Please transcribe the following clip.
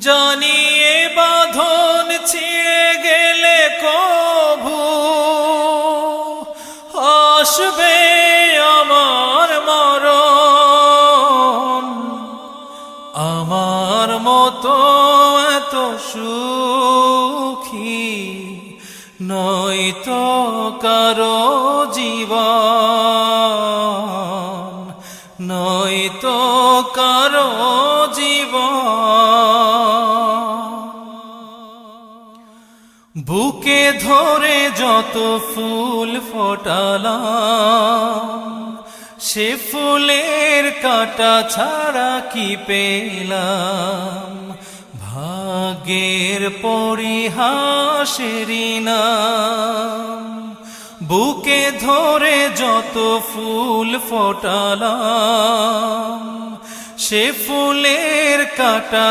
জানিয়ে বাঁধন ছিঁড়ে গেলে কভু আসবে আমার মরণ। আমার মতো এত সুখী নয়তো কারো জীবন, নয়তো কারো জীবন। বুকে ধরে যত ফুল ফোটালাম, সে ফুলের কাঁটা ছাড়া কি পেলাম? ভাগ্যের পরিহাসেরই নাম। বুকে ধরে যত ফুল ফোটালাম, সে ফুলের কাঁটা